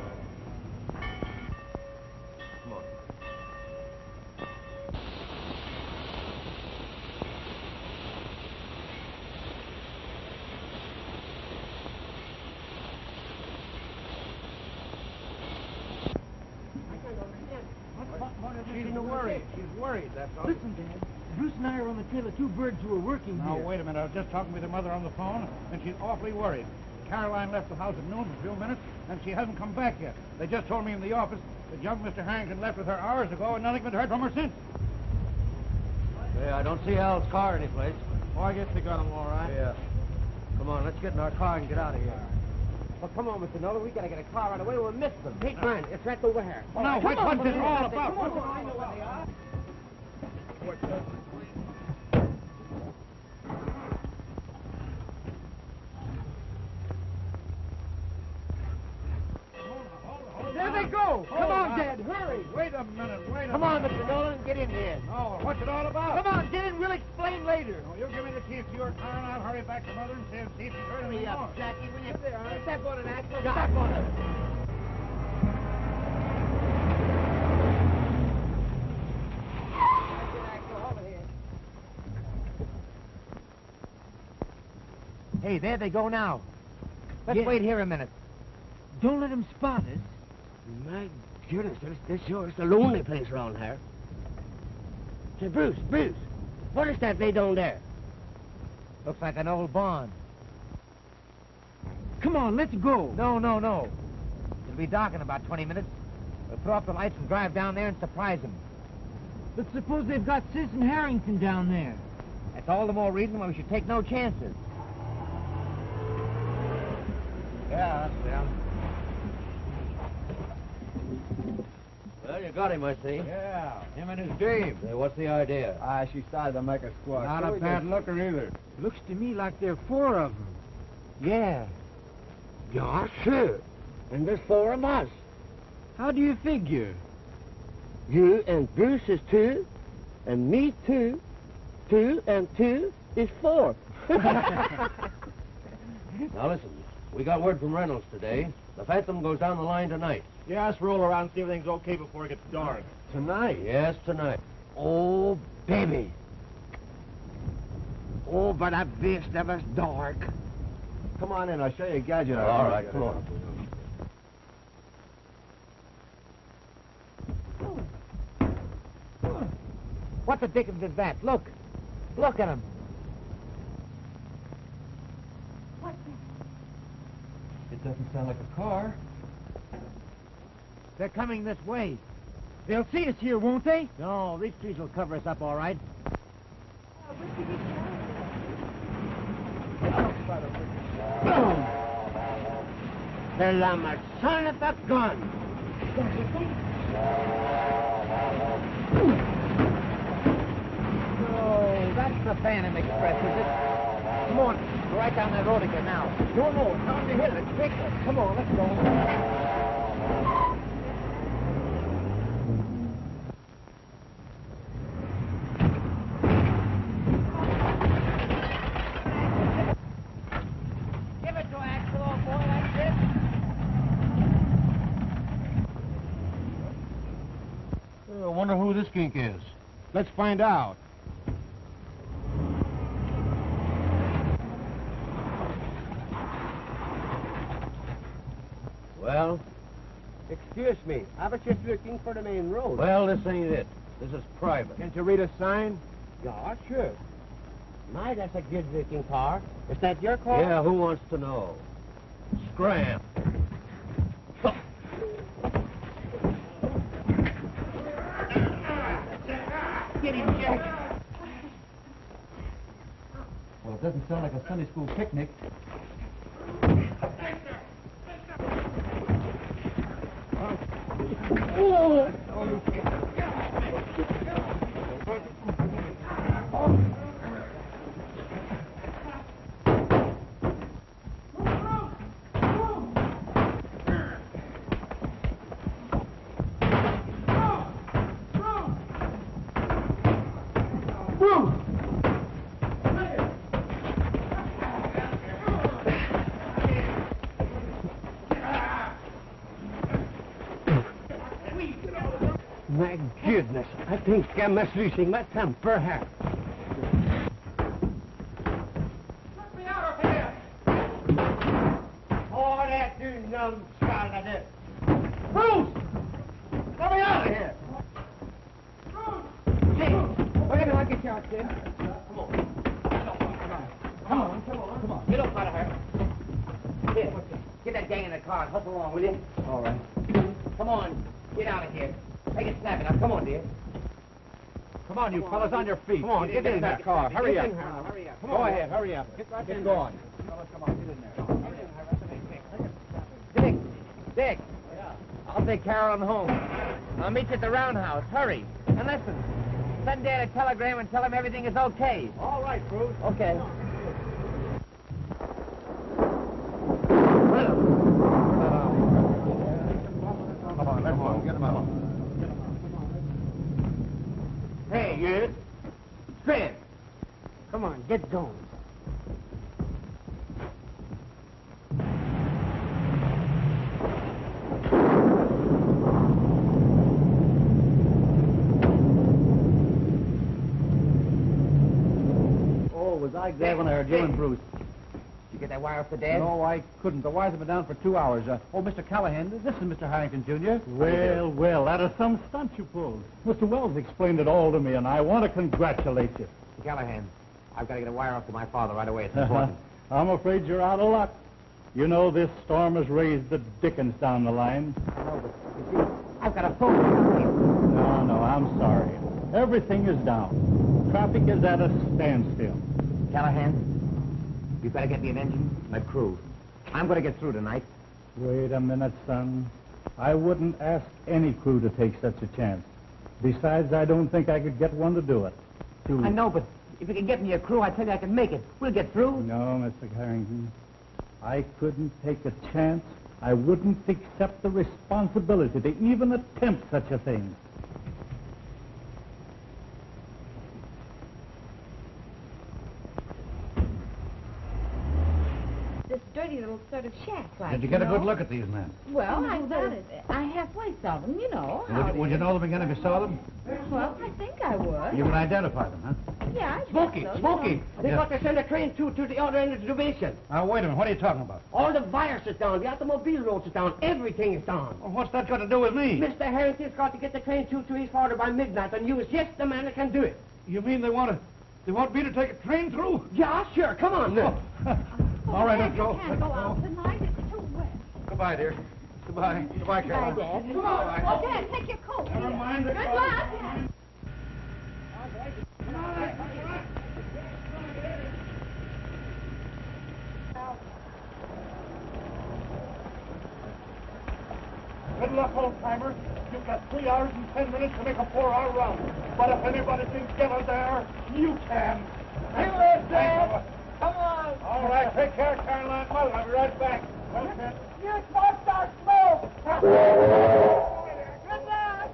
She's in a worry. She's worried, that's all. Listen, Dad. Bruce and I are on the tail of two birds who are working Now, here. wait a minute. I was just talking with your mother on the phone, and she's awfully worried. Caroline left the house at noon for a few minutes, and she hasn't come back yet. They just told me in the office that young Mr. Harrington left with her hours ago, and nothing's been heard from her since. Yeah, I don't see Al's car anyplace. Oh, I guess they got him all right. Yeah. Come on, let's get in our car and get out of here. Well, come on, Mr. Nolan. We gotta get a car right away. We'll miss them. Take mine. It's right over here. Well, now, what's this all about? Come on, I know where they are. There they go! Come on, Dad, hurry! Wait a minute, Come on, Mr. Nolan, get in here. Oh, what's it all about? Come on, get in, we'll explain later. Oh, you give me the keys to your car, and I'll hurry back to Mother and see if she's heard Hurry any more. up, Jackie. Will you step on it, Axel? Step on it. Hey, there they go now. Let's wait here a minute. Don't let them spot us. My goodness, this sure is the lonely place around here. Say, Bruce, what is that lay down there? Looks like an old barn. Come on, let's go. No. It'll be dark in about 20 minutes. We'll throw up the lights and drive down there and surprise them. But suppose they've got Citizen Harrington down there. That's all the more reason why we should take no chances. Yeah, that's them. Well, you got him, I see. Yeah, him and his dame. Say, what's the idea? She started to make a squawk. Not a bad looker either. Looks to me like there are four of them. Yeah, sure. And there's four of us. How do you figure? You and Bruce is 2, and me 2. 2 and 2 is 4. Now listen, we got word from Reynolds today. The Phantom goes down the line tonight. Yeah, let's roll around and see if everything's okay before it gets dark. Tonight? Yes, tonight. Oh, baby. Oh, but I wish that was dark. Come on in, I'll show you a gadget. All right, come on. What the dickens is that? Look. Look at him. What's that? It doesn't sound like a car. They're coming this way. They'll see us here, won't they? No, these trees will cover us up all right. I'm a son of a gun. Oh, that's the Phantom Express, is it? Come on, go right down that road again now. No, down the hill, it's quicker. Come on, let's go. I wonder who this gink is. Let's find out. Well? Excuse me, I was just looking for the main road. Well, this ain't it. This is private. Can't you read a sign? Yeah, sure. My, that's a good-looking car. Is that your car? Yeah, who wants to know? Scram. Get him, Jack. Well, it doesn't sound like a Sunday school picnic. My goodness, I think I'm losing my temper here. Let me out of here! Oh, that you numbskull of this. Bruce! Let me out of here! Wait a minute, I'll get you out, kid. Come on. Get up out of here. Here, get that gang in the car and hustle along, will you? All right. Come on, get out of here. Make it snappy now. Come on, dear. Come on, you fellas, on your feet. Come on, get in that car. Hurry up. Hurry up. Go ahead, hurry up. Get going. Dick. I'll take Carolyn home. I'll meet you at the roundhouse. Hurry. And listen, send Dad a telegram and tell him everything is okay. All right, Bruce. Okay. Come on, let's go. Get him out. Hey, you. Fred. Come on, get going. Oh, was I glad when I heard you and Bruce? Did you get that wire off the Dad? No, I couldn't. The wires have been down for 2 hours. Mr. Callahan, this is Mr. Harrington, Jr. Well, that is some stunt you pulled. Mr. Wells explained it all to me, and I want to congratulate you. Mr. Callahan, I've got to get a wire off to my father right away. It's important. I'm afraid you're out of luck. You know, this storm has raised the dickens down the line. I know, but you see, I've got a phone down here. No, I'm sorry. Everything is down. Traffic is at a standstill. Callahan, you've got to get me an engine and a crew. I'm going to get through tonight. Wait a minute, son. I wouldn't ask any crew to take such a chance. Besides, I don't think I could get one to do it. I know, but if you can get me a crew, I tell you I can make it. We'll get through. No, Mr. Harrington. I couldn't take a chance I wouldn't accept the responsibility to even attempt such a thing. This dirty little sort of shack, like. Did you get a good look at these men? Well, I halfway saw them, you know. Would you know them again if you saw them? Well, I think I would. You would identify them, huh? Yeah, I Smokey, guess so. Smokey, they Yeah. got to send a train to the other end of the division. Now, wait a minute. What are you talking about? All the wires is down, the automobile roads is down, everything is down. Well, what's that got to do with me? Mr. Harrington's got to get the train to his father by midnight, and you is just the man that can do it. You mean they want me to take a train through? Yeah, sure, come on now. All right, let's go. I can't go out tonight. It's too wet. Goodbye, dear. Goodbye. Goodbye, Carol. Bye, Dad. Come on. Oh, Dad, take your coat. Never mind the Good coat. luck. Good luck, old-timer. You've got 3 hours and 10 minutes to make a 4-hour run. But if anybody can get her there, you can. Here it is, Dad. Come on. All right, take care, Caroline. Mother, I'll be right back. Okay. You smoked our smoke. Good luck.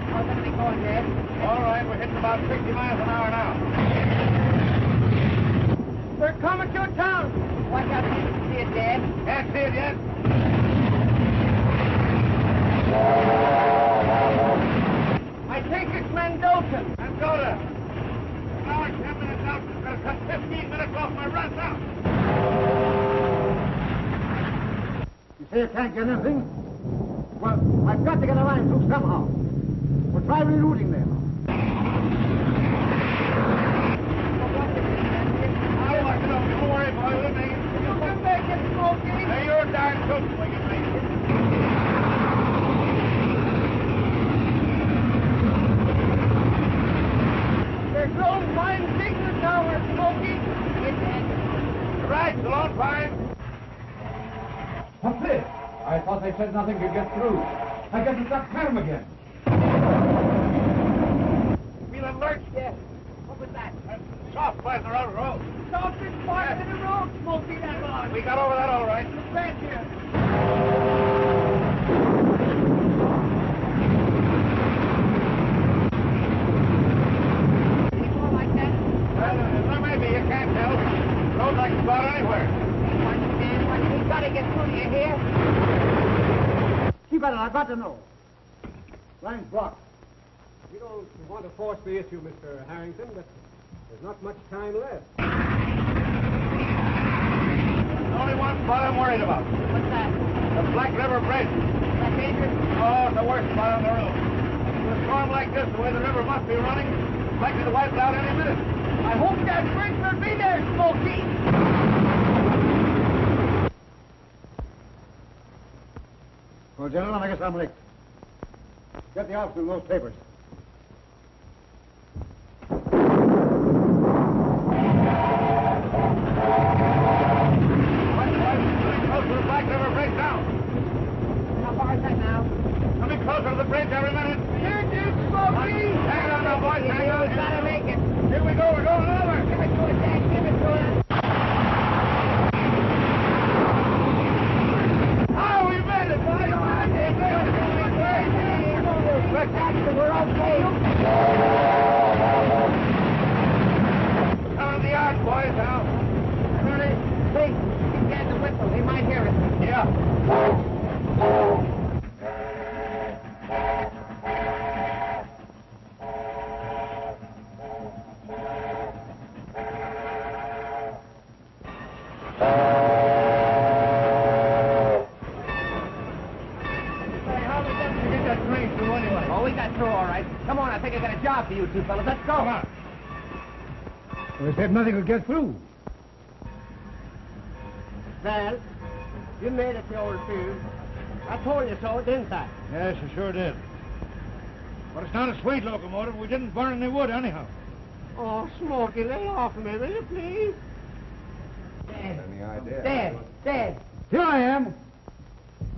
How's everything going, Dad? All right, we're hitting about 60 miles an hour now. We're coming to town. Watch out, you can see it, Dad. Can't see it yet. I think it's Mendoza. Mendoza. An hour and 10 minutes out. It's going to cut 15 minutes off my run now. You say you can't get anything? Well, I've got to get a line through somehow. We'll try rerouting them. I'll watch it over. Don't worry, boy. We'll make it. You can make it, Smokey. Hey, you're a darn good boy. You make it. There's no fine signal tower, Smokey. Right, so long, fine. What's this? I thought they said nothing could get through. I guess it's that Pam again. Feeling lurched? Yes. What was that? Soft by the road. Softest part of the road, Smokey, that was. We got over that all right. Look back here. More like that? Well, there may be. You can't tell. Road like it's about anywhere. We've got to get through to you here. Keep at it, I've got to know. Line's blocked. We don't want to force the issue, Mr. Harrington, but there's not much time left. There's only one spot I'm worried about. What's that? The Black River Bridge. Is that dangerous? Oh, it's the worst spot on the road. With a storm like this, the way the river must be running, it's likely to wipe it out any minute. I hope that bridge will be there, Smokey. Well, gentlemen, I guess I'm licked. Get the officer in those papers. Coming close to the Black River Bridge now. How far is that now? Coming closer to the bridge every minute. Here it is, Smokey. Hang on now, boys. Hang on. We've got to make it. Here we go. We're going over. Give it to us, Dad. Give it to us. Oh, we made it, boys. We're okay. Down in the yard, boys, now. Ernie, please, keep Dad the whistle. He might hear us. Yeah. Oh, we got through all right. Come on, I think I got a job for you two fellas. Let's go. Come on. They said nothing could get through. Val, you made it to old field. I told you so, didn't I? Yes, you sure did. But it's not a sweet locomotive. We didn't burn any wood anyhow. Oh, Smokey, lay off me, will you, please? Dad. Any idea? Dad. Here I am.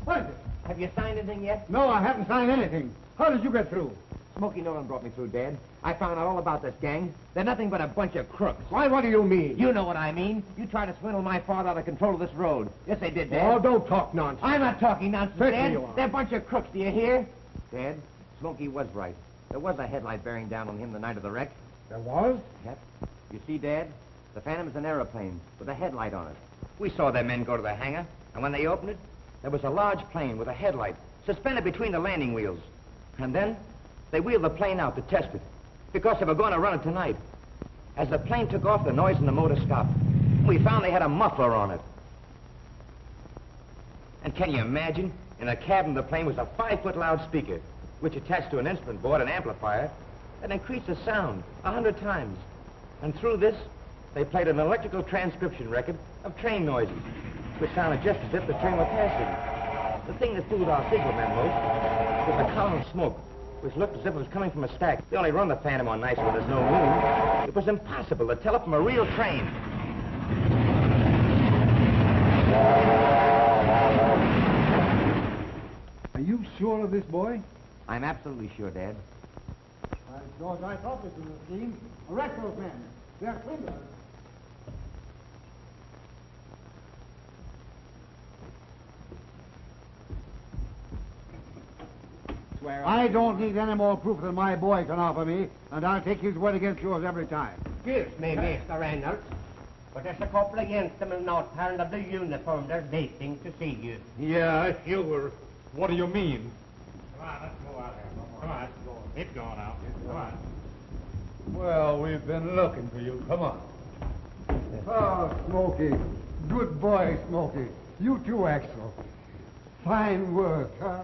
What is it? Have you signed anything yet? No, I haven't signed anything. How did you get through? Smokey Nolan brought me through, Dad. I found out all about this gang. They're nothing but a bunch of crooks. Why, what do you mean? You know what I mean. You tried to swindle my father out of control of this road. Yes, they did, Dad. Oh, don't talk nonsense. I'm not talking nonsense, Certainly Dad. you are. They're a bunch of crooks, do you hear? Dad, Smokey was right. There was a headlight bearing down on him the night of the wreck. There was? Yep. You see, Dad, the Phantom is an aeroplane with a headlight on it. We saw their men go to the hangar, and when they opened it, there was a large plane with a headlight suspended between the landing wheels. And then they wheeled the plane out to test it, because they were going to run it tonight. As the plane took off, the noise in the motor stopped. We found they had a muffler on it. And can you imagine? In the cabin of the plane was a 5-foot loudspeaker, which attached to an instrument board, an amplifier, that increased the sound 100 times. And through this, they played an electrical transcription record of train noises, which sounded just as if the train were passing. The thing that fooled our signalmen most was the column of smoke, which looked as if it was coming from a stack. They only run the Phantom on nights when there's no moon. It was impossible to tell it from a real train. Are you sure of this, boy? I'm absolutely sure, Dad. By George, I thought this was a scheme. Arrest those men. They're swindlers. I don't need any more proof than my boy can offer me, and I'll take his word against yours every time. Excuse me, Mr. Reynolds, but there's a couple of gentlemen not part of the uniform. They're waiting to see you. Yeah, sure. What do you mean? Come on, let's go out here. Come on, let's go. It's going out. Come on. Well, we've been looking for you. Come on. Oh, Smokey. Good boy, Smokey. You too, Axel. Fine work, huh?